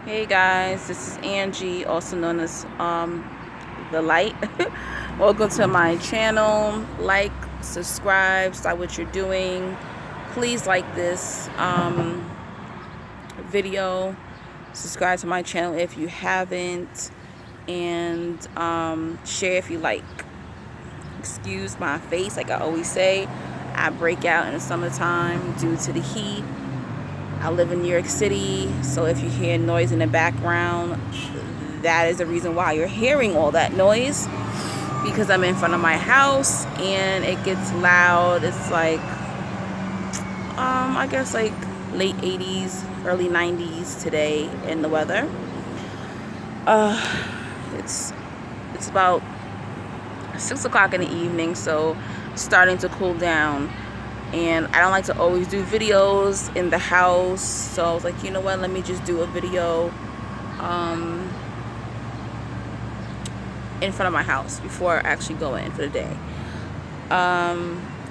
Hey guys, this is Angie, also known as the Light. Welcome to my channel. Like, subscribe, start what you're doing. Please like this video. Subscribe to my channel if you haven't, and share if you like. Excuse my face, like I always say. I break out in the summertime due to the heat. I live in New York City, so if you hear noise in the background, that is the reason why you're hearing all that noise, because I'm in front of my house and it gets loud. It's like I guess like late 80s, early 90s today in the weather. It's about 6 o'clock in the evening, so it's starting to cool down. And I don't like to always do videos in the house, so I was like, you know what, let me just do a video in front of my house before I actually go in for the day.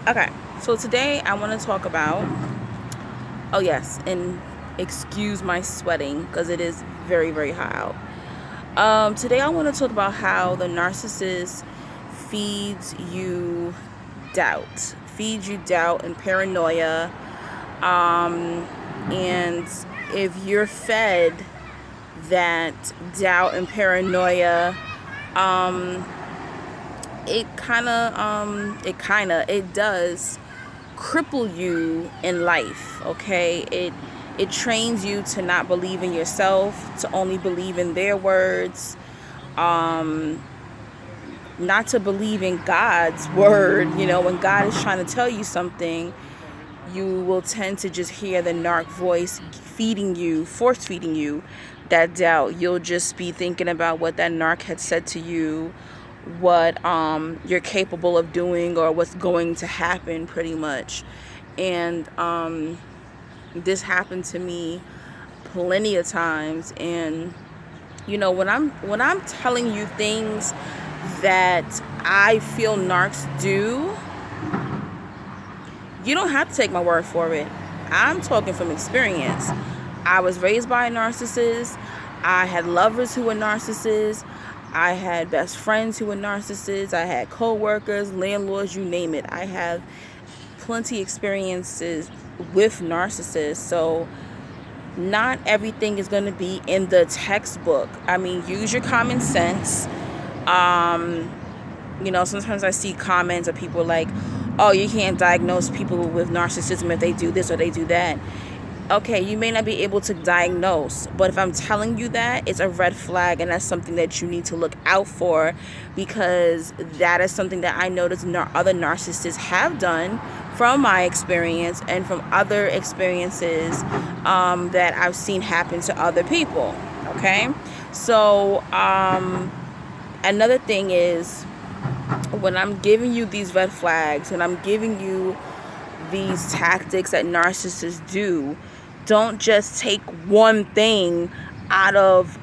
Okay, so today I want to talk about, oh yes, and excuse my sweating because it is very, very hot out. Today I want to talk about how the narcissist feeds you doubt and paranoia, and if you're fed that doubt and paranoia, it does cripple you in life. Okay, it trains you to not believe in yourself, to only believe in their words, not to believe in God's word. You know, when God is trying to tell you something, you will tend to just hear the narc voice force feeding you that doubt. You'll just be thinking about what that narc had said to you, what you're capable of doing, or what's going to happen, pretty much. And this happened to me plenty of times. And you know, when I'm telling you things that I feel narcs do, you don't have to take my word for it. I'm talking from experience. I was raised by a narcissist. I had lovers who were narcissists. I had best friends who were narcissists. I had co-workers, landlords, you name it. I have plenty experiences with narcissists. So not everything is going to be in the textbook. I mean, use your common sense. You know, sometimes I see comments of people like, oh, you can't diagnose people with narcissism if they do this or they do that. Okay, you may not be able to diagnose, but if I'm telling you that, it's a red flag, and that's something that you need to look out for, because that is something that I noticed other narcissists have done from my experience and from other experiences that I've seen happen to other people. Okay, so another thing is, when I'm giving you these red flags and I'm giving you these tactics that narcissists do, don't just take one thing out of,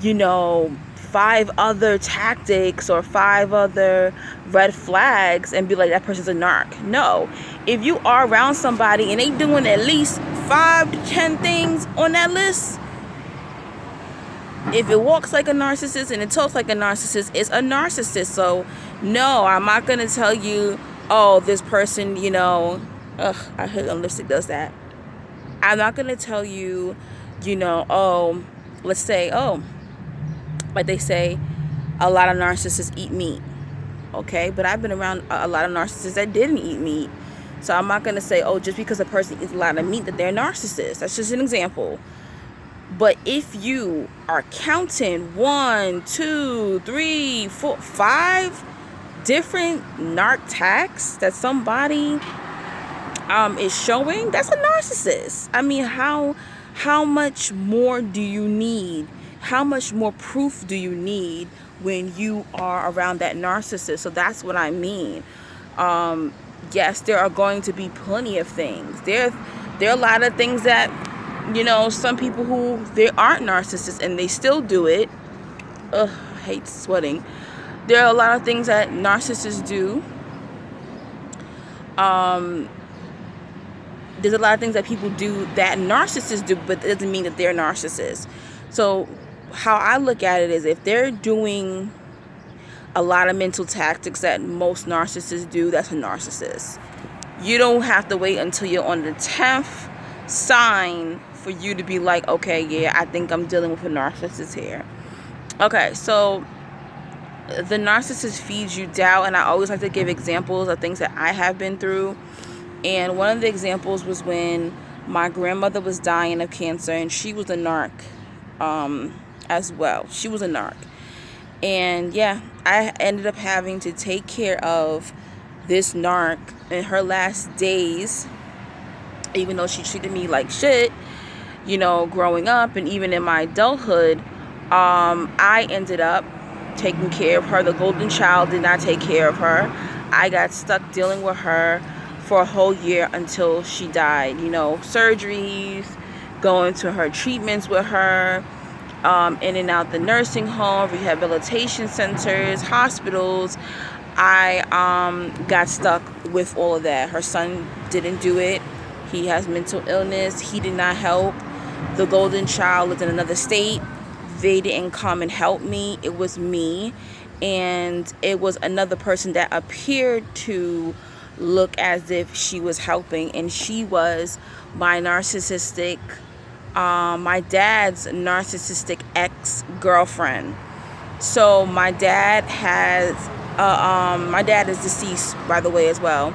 you know, 5 other tactics or 5 other red flags and be like, that person's a narc. No. If you are around somebody and they doing at least 5 to 10 things on that list, if it walks like a narcissist and it talks like a narcissist, it's a narcissist. So no, I'm not going to tell you, oh, this person, you know, I hate when lipstick does that. I'm not going to tell you, you know, oh, let's say, oh, like they say, a lot of narcissists eat meat. Okay, but I've been around a lot of narcissists that didn't eat meat. So I'm not going to say, oh, just because a person eats a lot of meat that they're a narcissist. That's just an example. But if you are counting 1, 2, 3, 4, 5 different narc tags that somebody is showing, that's a narcissist. I mean, how much more do you need? How much more proof do you need when you are around that narcissist? So that's what I mean. Yes, there are going to be plenty of things. There are a lot of things that, you know, some people who they aren't narcissists and they still do it. Ugh, I hate sweating. There are a lot of things that narcissists do. There's a lot of things that people do that narcissists do, but it doesn't mean that they're narcissists. So how I look at it is, if they're doing a lot of mental tactics that most narcissists do, that's a narcissist. You don't have to wait until you're on the 10th sign for you to be like, okay, yeah, I think I'm dealing with a narcissist here. Okay, so the narcissist feeds you doubt, and I always like to give examples of things that I have been through. And one of the examples was when my grandmother was dying of cancer, and she was a narc as well. She was a narc. And yeah, I ended up having to take care of this narc in her last days, even though she treated me like shit, growing up, and even in my adulthood. I ended up taking care of her. The golden child did not take care of her. I got stuck dealing with her for a whole year until she died. Surgeries, going to her treatments with her, in and out the nursing home, rehabilitation centers, hospitals. I got stuck with all of that. Her son didn't do it. He has mental illness. He did not help. The golden child lived in another state. They didn't come and help me. It was me. And it was another person that appeared to look as if she was helping. And she was my narcissistic, my dad's narcissistic ex-girlfriend. So my dad is deceased, by the way, as well.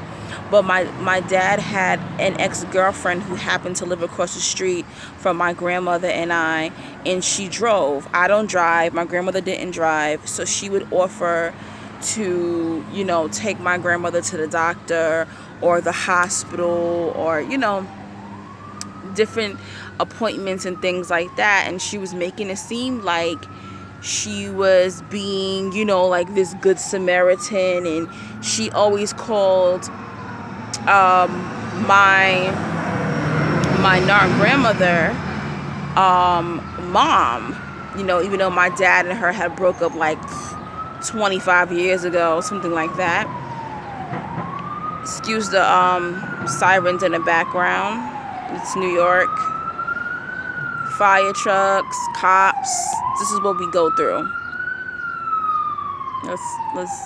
But my dad had an ex-girlfriend who happened to live across the street from my grandmother and she drove. I don't drive. My grandmother didn't drive. So she would offer to, take my grandmother to the doctor or the hospital or, different appointments and things like that. And she was making it seem like she was being, like this good Samaritan. And she always called my narc grandmother mom, even though my dad and her had broke up like 25 years ago, something like that. Excuse the sirens in the background. It's New York. Fire trucks, cops. This is what we go through. Let's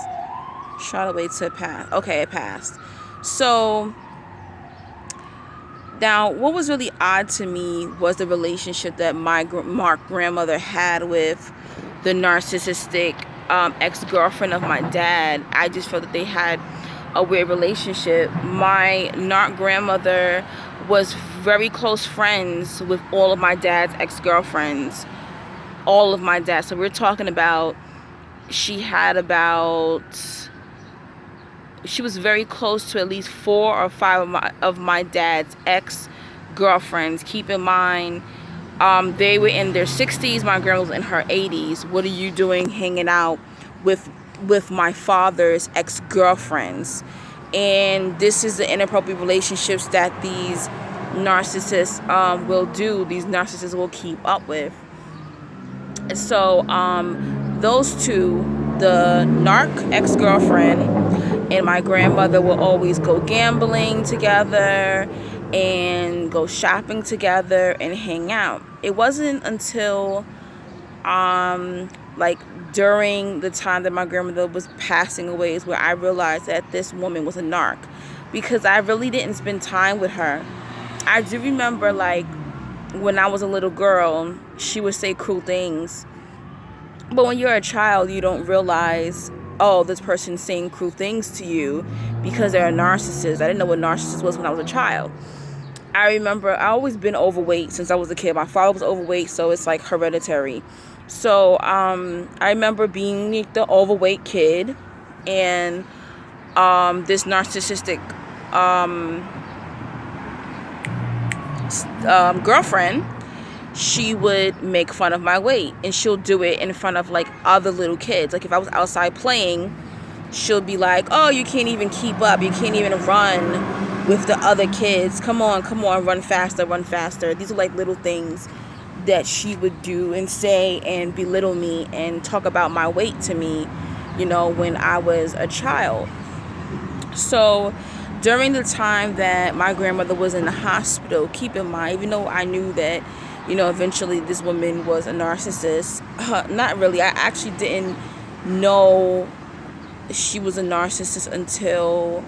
try to wait to pass. Okay, it passed. So now, what was really odd to me was the relationship that my grandmother had with the narcissistic ex-girlfriend of my dad. I just felt that they had a weird relationship. My narc grandmother was very close friends with all of my dad's ex-girlfriends. All of my dad. So we're talking about, she was very close to at least 4 or 5 of my dad's ex-girlfriends. Keep in mind, they were in their 60s. My grandma was in her 80s. What are you doing hanging out with my father's ex-girlfriends? And this is the inappropriate relationships that these narcissists will do. These narcissists will keep up with. So those two, the narc ex-girlfriend and my grandmother, will always go gambling together and go shopping together and hang out. It wasn't until during the time that my grandmother was passing away is where I realized that this woman was a narc, because I really didn't spend time with her. I do remember, when I was a little girl, she would say cruel things. But when you're a child, you don't realize, oh, this person's saying cruel things to you because they're a narcissist. I didn't know what narcissist was when I was a child. I remember I always been overweight since I was a kid. My father was overweight, so it's like hereditary. So I remember being the overweight kid, and this narcissistic girlfriend, she would make fun of my weight, and she'll do it in front of other little kids. Like if I was outside playing, she'll be like, oh, you can't even keep up, you can't even run with the other kids, come on, run faster. These are little things that she would do and say and belittle me and talk about my weight to me, when I was a child. So during the time that my grandmother was in the hospital, keep in mind, even though I knew that Eventually this woman was a narcissist. Not really. I actually didn't know she was a narcissist until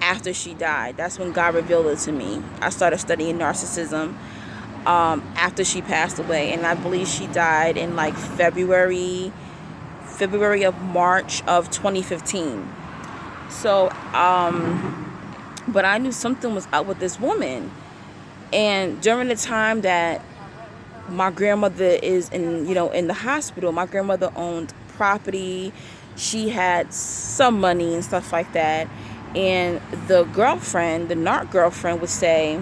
after she died. That's when God revealed it to me. I started studying narcissism after she passed away, and I believe she died in like February of March of 2015. So, but I knew something was up with this woman. And during the time that my grandmother is in the hospital, my grandmother owned property. She had some money and stuff like that. And the narc girlfriend would say,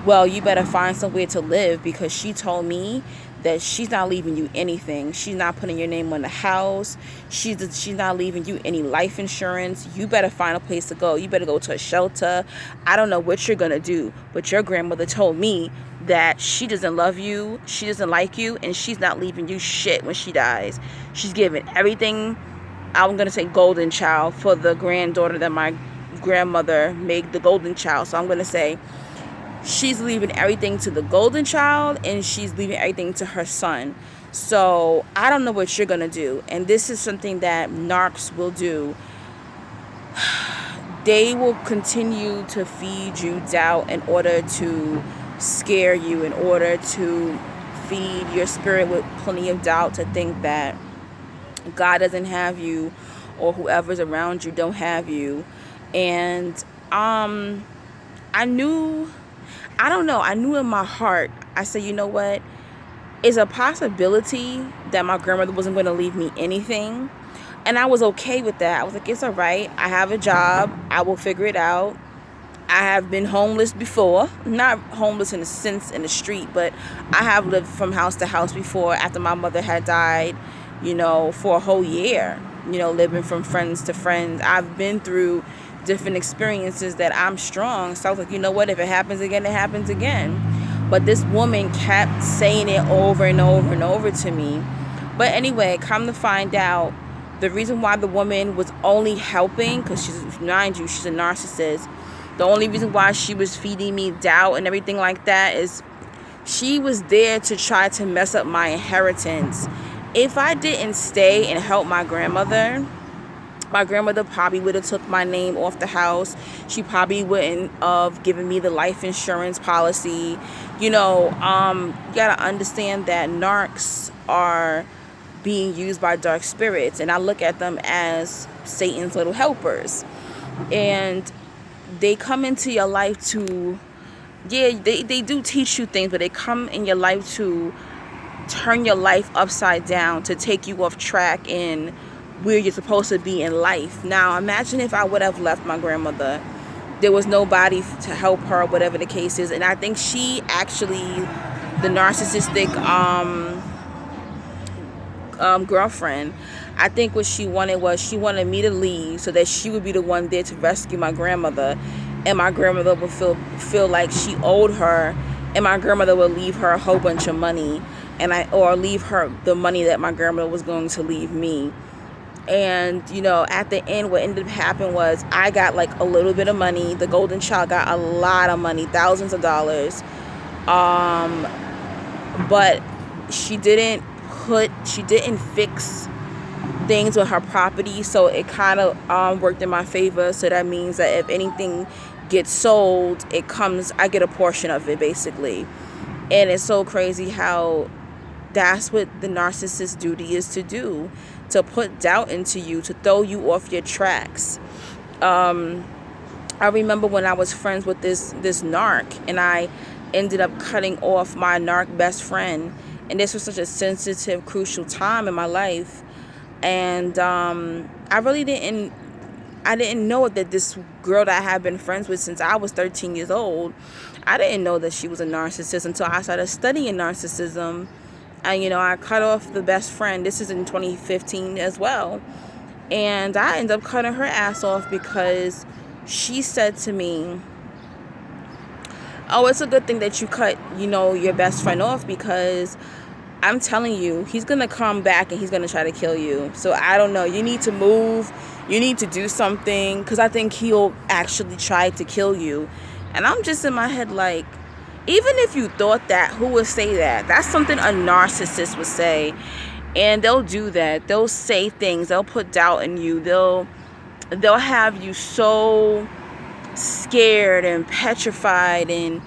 well, you better find somewhere to live, because she told me that she's not leaving you anything. She's not putting your name on the house. She's not leaving you any life insurance. You better find a place to go. You better go to a shelter. I don't know what you're going to do, but your grandmother told me that she doesn't love you, she doesn't like you, and she's not leaving you shit when she dies. She's giving everything, I'm going to say golden child, for the granddaughter that my grandmother made the golden child. So I'm going to say she's leaving everything to the golden child, and she's leaving everything to her son. So I don't know what you're going to do. And this is something that narcs will do. They will continue to feed you doubt in order to scare you, in order to feed your spirit with plenty of doubt, to think that God doesn't have you, or whoever's around you don't have you. And I knew in my heart, I said, you know what? It's a possibility that my grandmother wasn't going to leave me anything. And I was okay with that. I was like, it's all right. I have a job. I will figure it out. I have been homeless before. Not homeless in the sense in the street, but I have lived from house to house before after my mother had died, for a whole year, living from friends to friends. I've been through different experiences that I'm strong. So I was like, you know what? If it happens again, it happens again. But this woman kept saying it over and over and over to me. But anyway, come to find out, the reason why the woman was only helping, because she's a narcissist, the only reason why she was feeding me doubt and everything like that is she was there to try to mess up my inheritance. If I didn't stay and help my grandmother probably would have took my name off the house. She probably wouldn't have given me the life insurance policy. You gotta understand that narcs are being used by dark spirits, and I look at them as Satan's little helpers. And they come into your life to, they do teach you things, but they come in your life to turn your life upside down, to take you off track in where you're supposed to be in life. Now, imagine if I would have left my grandmother. There was nobody to help her, whatever the case is. And I think she actually, the narcissistic girlfriend, I think what she wanted was, she wanted me to leave so that she would be the one there to rescue my grandmother, and my grandmother would feel like she owed her, and my grandmother would leave her a whole bunch of money, or leave her the money that my grandmother was going to leave me. And at the end, what ended up happening was I got like a little bit of money. The golden child got a lot of money, thousands of dollars. But she didn't fix things with her property, so it kind of worked in my favor. So that means that if anything gets sold, I get a portion of it, basically. And it's so crazy how that's what the narcissist's duty is to do, to put doubt into you, to throw you off your tracks. I remember when I was friends with this narc, and I ended up cutting off my narc best friend. And this was such a sensitive, crucial time in my life. And I didn't know that this girl that I had been friends with since I was 13 years old, I didn't know that she was a narcissist until I started studying narcissism. And, I cut off the best friend. This is in 2015 as well. And I ended up cutting her ass off because she said to me, oh, it's a good thing that you cut, your best friend off, because I'm telling you, he's going to come back and he's going to try to kill you. So I don't know. You need to move. You need to do something, because I think he'll actually try to kill you. And I'm just in my head like, Even if you thought that, who would say that? That's something a narcissist would say. And they'll do that. They'll say things. They'll put doubt in you. They'll have you so scared and petrified, and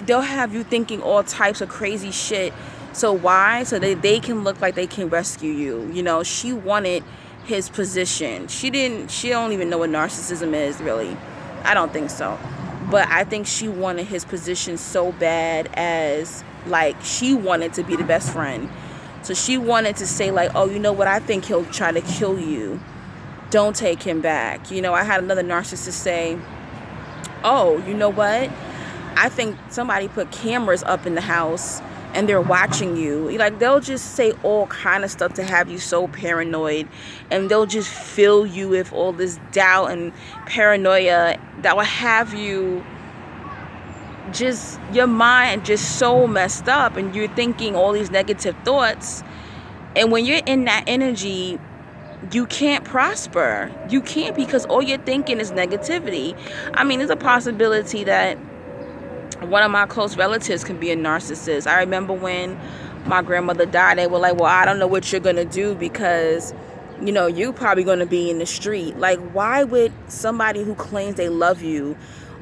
they'll have you thinking all types of crazy shit. So why? So they can look like they can rescue you. You know, she wanted his position. She don't even know what narcissism is, really. I don't think so. But I think she wanted his position so bad, as like she wanted to be the best friend. So she wanted to say like, oh, you know what, I think he'll try to kill you. Don't take him back. You know, I had another narcissist say, oh, you know what? I think somebody put cameras up in the house and they're watching you. Like, they'll just say all kind of stuff to have you so paranoid, and they'll just fill you with all this doubt and paranoia that will have you just, your mind just so messed up, and you're thinking all these negative thoughts. And when you're in that energy, you can't prosper. You can't, because all you're thinking is negativity. I mean, there's a possibility that one of my close relatives can be a narcissist. I remember when my grandmother died, they were like, well, I don't know what you're going to do, because, you know, you're probably going to be in the street. Like, why would somebody who claims they love you,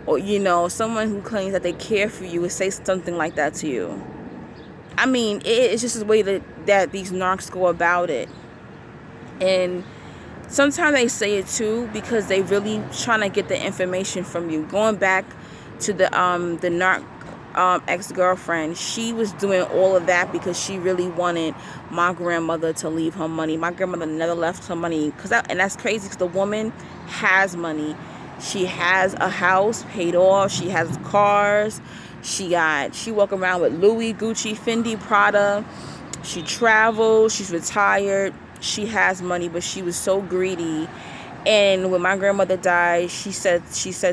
or, you know, someone who claims that they care for you, would say something like that to you? I mean, it's just the way that these narcs go about it. And sometimes they say it too because they really trying to get the information from you. Going back to the narc ex-girlfriend, she was doing all of that because she really wanted my grandmother to leave her money. My grandmother never left her money, and that's crazy, because the woman has money. She has a house paid off. She has cars. She walk around with Louis, Gucci, Fendi, Prada. She travels. She's retired. She has money, but she was so greedy. And when my grandmother died, she said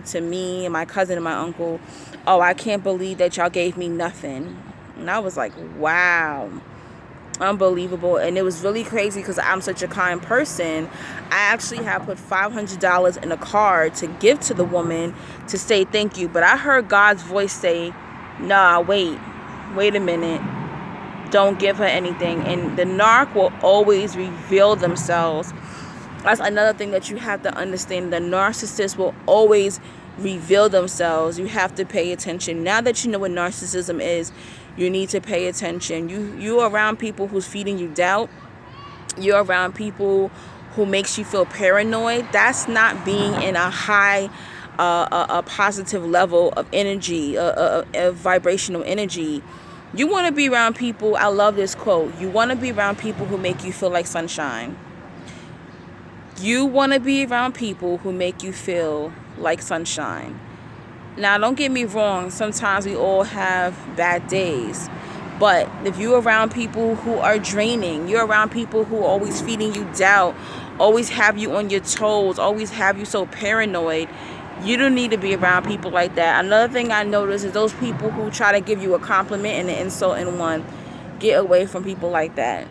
to me and my cousin and my uncle, oh, I can't believe that y'all gave me nothing. And I was like, wow, unbelievable. And it was really crazy because I'm such a kind person. I actually had put $500 in a card to give to the woman to say thank you. But I heard God's voice say, nah, wait a minute. Don't give her anything. And the narc will always reveal themselves. That's another thing that you have to understand. The narcissist will always reveal themselves. You have to pay attention. Now that you know what narcissism is, you need to pay attention. You're around people who's feeding you doubt. You're around people who makes you feel paranoid. That's not being in a high a positive level of energy, a vibrational energy. You want to be around people, I love this quote, you want to be around people who make you feel like sunshine. You want to be around people who make you feel like sunshine. Now, don't get me wrong, sometimes we all have bad days. But if you're around people who are draining, you're around people who are always feeding you doubt, always have you on your toes, always have you so paranoid, you don't need to be around people like that. Another thing I noticed is those people who try to give you a compliment and an insult in one. Get away from people like that.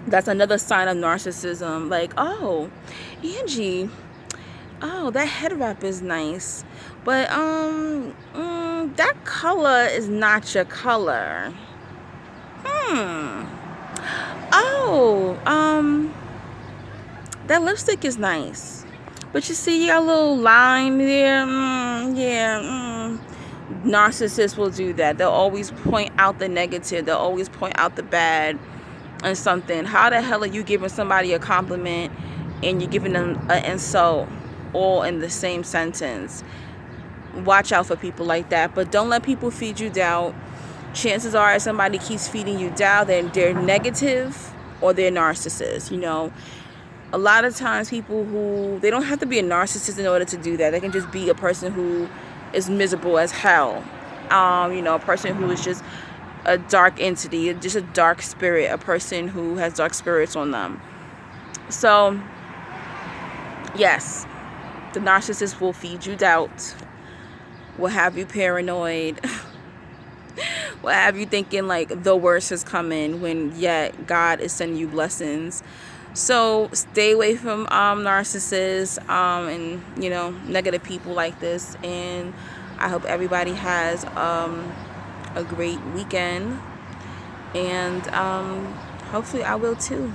That's another sign of narcissism. Like, oh, Angie, oh, that head wrap is nice, but that color is not your color. Oh, that lipstick is nice, but you see, you got a little line there. Narcissists will do that. They'll always point out the negative. They'll always point out the bad and something. How the hell are you giving somebody a compliment and you're giving them an insult all in the same sentence? Watch out for people like that. But don't let people feed you doubt. Chances are, if somebody keeps feeding you doubt, then they're negative or they're narcissists. You know, a lot of times people who, they don't have to be a narcissist in order to do that. They can just be a person who is miserable as hell. A person who is just a dark entity, just a dark spirit, a person who has dark spirits on them. So, yes, the narcissist will feed you doubt, will have you paranoid, will have you thinking like the worst is coming, when yet God is sending you blessings. So stay away from narcissists and negative people like this. And I hope everybody has a great weekend, and hopefully I will too.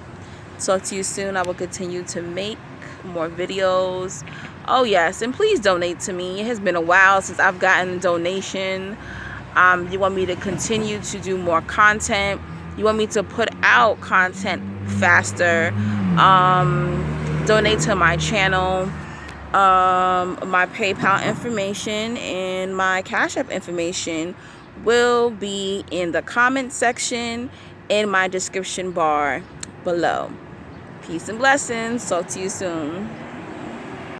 Talk to you soon. I will continue to make more videos. Oh yes, and please donate to me. It has been a while since I've gotten a donation. You want me to continue to do more content? You want me to put out content faster? Donate to my channel. My PayPal information and my Cash App information will be in the comment section in my description bar below. Peace and blessings. Talk to you soon.